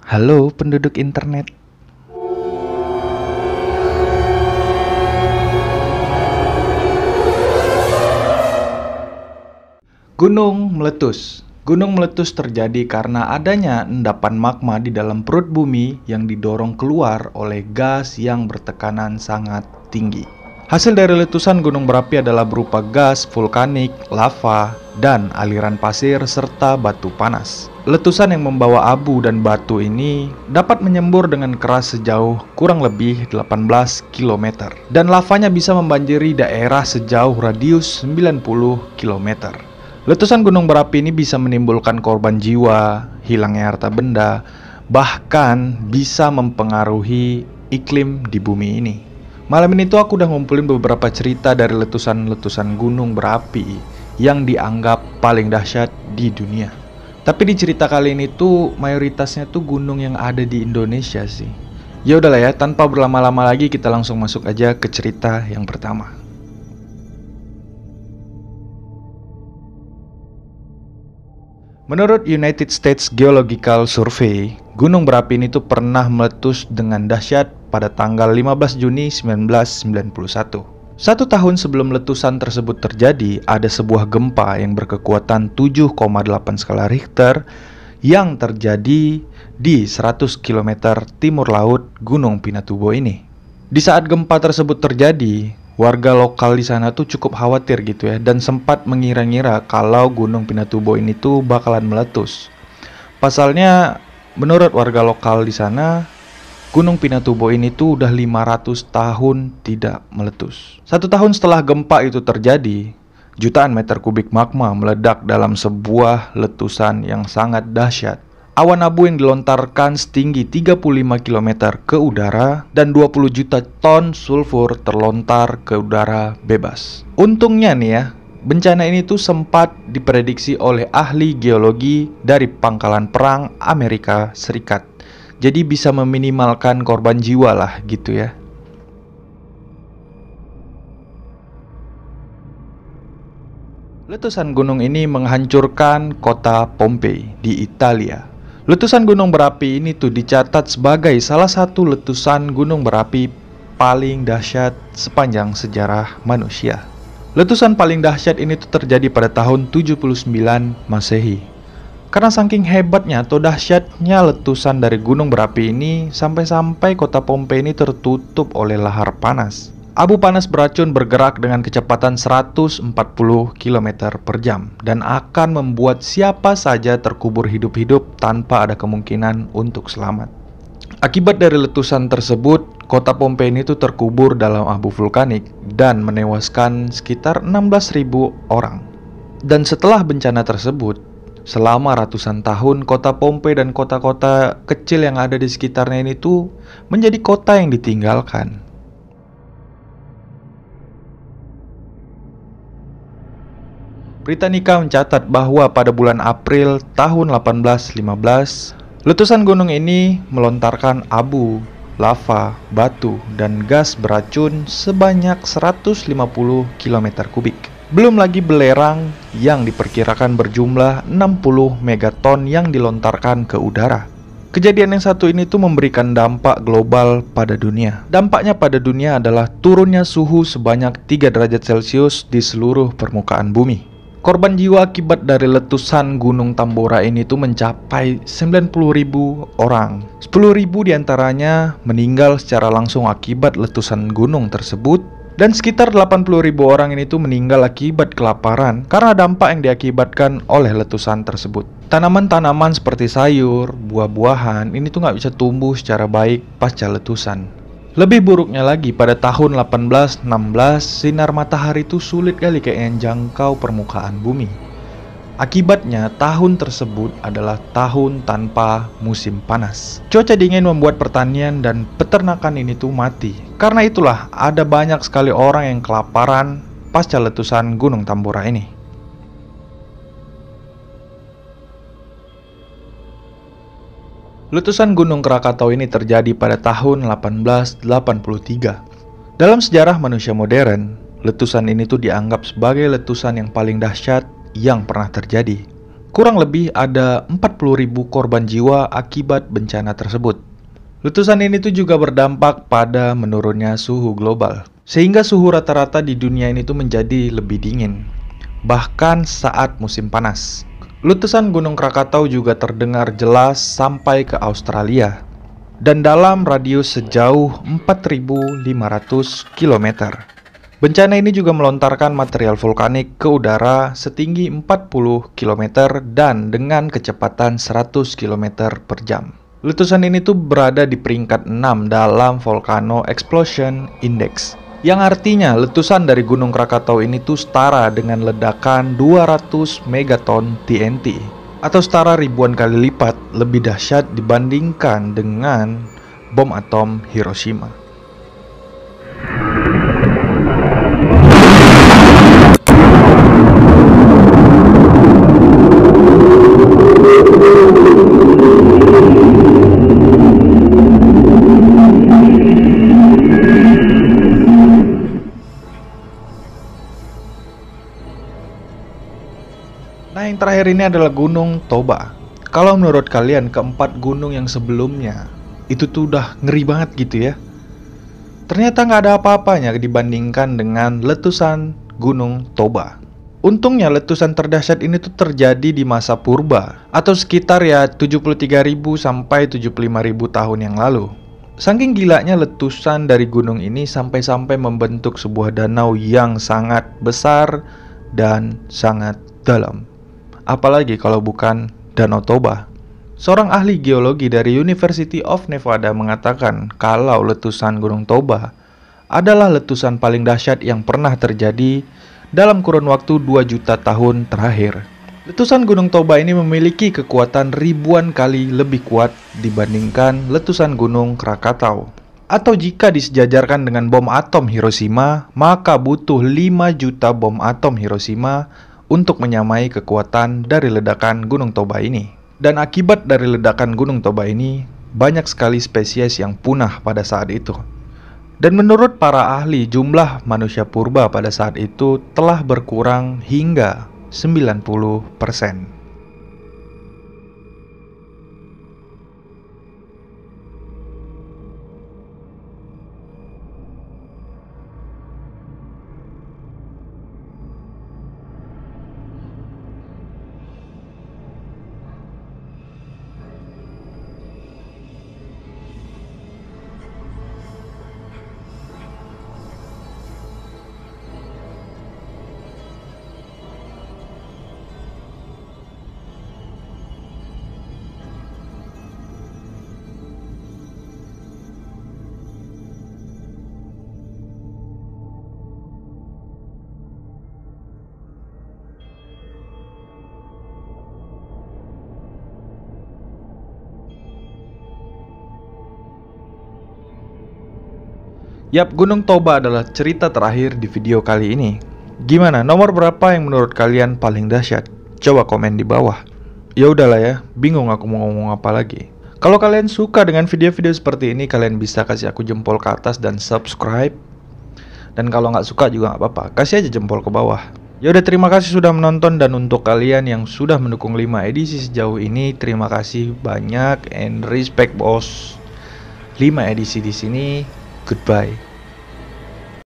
Halo penduduk internet. Gunung meletus. Gunung meletus terjadi karena adanya endapan magma di dalam perut bumi yang didorong keluar oleh gas yang bertekanan sangat tinggi. Hasil dari letusan gunung berapi adalah berupa gas vulkanik, lava, dan aliran pasir serta batu panas. Letusan yang membawa abu dan batu ini dapat menyembur dengan keras sejauh kurang lebih 18 km. Dan lavanya bisa membanjiri daerah sejauh radius 90 km. Letusan gunung berapi ini bisa menimbulkan korban jiwa, hilangnya harta benda, bahkan bisa mempengaruhi iklim di bumi ini. Malam ini tuh aku udah ngumpulin beberapa cerita dari letusan-letusan gunung berapi yang dianggap paling dahsyat di dunia. Tapi di cerita kali ini tuh mayoritasnya tuh gunung yang ada di Indonesia sih. Ya udahlah ya, tanpa berlama-lama lagi kita langsung masuk aja ke cerita yang pertama. Menurut United States Geological Survey, gunung berapi ini tuh pernah meletus dengan dahsyat pada tanggal 15 Juni 1991. 1 tahun sebelum letusan tersebut terjadi, ada sebuah gempa yang berkekuatan 7,8 skala Richter yang terjadi di 100 km timur laut Gunung Pinatubo ini. Di saat gempa tersebut terjadi, warga lokal di sana tuh cukup khawatir gitu ya, dan sempat mengira-ngira kalau Gunung Pinatubo ini tuh bakalan meletus. Pasalnya, menurut warga lokal di sana, Gunung Pinatubo ini tuh udah 500 tahun tidak meletus. 1 tahun setelah gempa itu terjadi, jutaan meter kubik magma meledak dalam sebuah letusan yang sangat dahsyat. Awan abu yang dilontarkan setinggi 35 km ke udara dan 20 juta ton sulfur terlontar ke udara bebas. Untungnya nih ya, bencana ini tuh sempat diprediksi oleh ahli geologi dari Pangkalan Perang Amerika Serikat. Jadi bisa meminimalkan korban jiwa lah gitu ya. Letusan gunung ini menghancurkan kota Pompei di Italia. Letusan gunung berapi ini tuh dicatat sebagai salah satu letusan gunung berapi paling dahsyat sepanjang sejarah manusia. Letusan paling dahsyat ini tuh terjadi pada tahun 79 Masehi. Karena saking hebatnya atau dahsyatnya letusan dari gunung berapi ini, sampai-sampai kota Pompei ini tertutup oleh lahar panas. Abu panas beracun bergerak dengan kecepatan 140 km per jam dan akan membuat siapa saja terkubur hidup-hidup tanpa ada kemungkinan untuk selamat. Akibat dari letusan tersebut, kota Pompei ini tuh terkubur dalam abu vulkanik dan menewaskan sekitar 16.000 orang. Dan setelah bencana tersebut, selama ratusan tahun, kota Pompei dan kota-kota kecil yang ada di sekitarnya ini tuh menjadi kota yang ditinggalkan. Britannica mencatat bahwa pada bulan April tahun 1815, letusan gunung ini melontarkan abu, lava, batu, dan gas beracun sebanyak 150 km kubik. Belum lagi belerang yang diperkirakan berjumlah 60 megaton yang dilontarkan ke udara. Kejadian yang satu ini tuh memberikan dampak global pada dunia. Dampaknya pada dunia adalah turunnya suhu sebanyak 3 derajat Celcius di seluruh permukaan bumi. Korban jiwa akibat dari letusan Gunung Tambora ini tuh mencapai 90.000 orang. 10.000 diantaranya meninggal secara langsung akibat letusan gunung tersebut. Dan sekitar 80.000 orang ini tuh meninggal akibat kelaparan karena dampak yang diakibatkan oleh letusan tersebut. Tanaman-tanaman seperti sayur, buah-buahan ini tuh nggak bisa tumbuh secara baik pasca letusan. Lebih buruknya lagi, pada tahun 1816 sinar matahari itu sulit kali kayaknya jangkau permukaan bumi. Akibatnya tahun tersebut adalah tahun tanpa musim panas. Cuaca dingin membuat pertanian dan peternakan ini tuh mati. Karena itulah ada banyak sekali orang yang kelaparan pasca letusan Gunung Tambora ini. Letusan Gunung Krakatau ini terjadi pada tahun 1883. Dalam sejarah manusia modern, letusan ini tuh dianggap sebagai letusan yang paling dahsyat yang pernah terjadi. Kurang lebih ada 40.000 korban jiwa akibat bencana tersebut. Letusan ini tuh juga berdampak pada menurunnya suhu global, sehingga suhu rata-rata di dunia ini tuh menjadi lebih dingin, bahkan saat musim panas. Letusan Gunung Krakatau juga terdengar jelas sampai ke Australia, dan dalam radius sejauh 4.500 km. Bencana ini juga melontarkan material vulkanik ke udara setinggi 40 km dan dengan kecepatan 100 km per jam. Letusan ini tuh berada di peringkat 6 dalam Volcano Explosion Index, yang artinya letusan dari Gunung Krakatau ini tuh setara dengan ledakan 200 megaton TNT, atau setara ribuan kali lipat lebih dahsyat dibandingkan dengan bom atom Hiroshima. Nah, yang terakhir ini adalah Gunung Toba. Kalau menurut kalian keempat gunung yang sebelumnya itu tuh udah ngeri banget gitu ya. Ternyata nggak ada apa-apanya dibandingkan dengan letusan Gunung Toba. Untungnya letusan terdahsyat ini tuh terjadi di masa purba, atau sekitar ya 73.000 sampai 75.000 tahun yang lalu. Saking gilanya letusan dari gunung ini sampai-sampai membentuk sebuah danau yang sangat besar dan sangat dalam. Apalagi kalau bukan Danau Toba. Seorang ahli geologi dari University of Nevada mengatakan kalau letusan Gunung Toba adalah letusan paling dahsyat yang pernah terjadi dalam kurun waktu 2 juta tahun terakhir. Letusan Gunung Toba ini memiliki kekuatan ribuan kali lebih kuat dibandingkan letusan Gunung Krakatau. Atau jika disejajarkan dengan bom atom Hiroshima, maka butuh 5 juta bom atom Hiroshima untuk menyamai kekuatan dari ledakan Gunung Toba ini. Dan akibat dari ledakan Gunung Toba ini, banyak sekali spesies yang punah pada saat itu. Dan menurut para ahli, jumlah manusia purba pada saat itu telah berkurang hingga 90%. Yap, Gunung Toba adalah cerita terakhir di video kali ini. Gimana? Nomor berapa yang menurut kalian paling dahsyat? Coba komen di bawah. Ya udahlah ya, bingung aku mau ngomong apa lagi. Kalau kalian suka dengan video-video seperti ini, kalian bisa kasih aku jempol ke atas dan subscribe. Dan kalau nggak suka juga nggak apa-apa, kasih aja jempol ke bawah. Ya udah, terima kasih sudah menonton, dan untuk kalian yang sudah mendukung 5 edisi sejauh ini, terima kasih banyak and respect bos. 5 edisi di sini. Goodbye.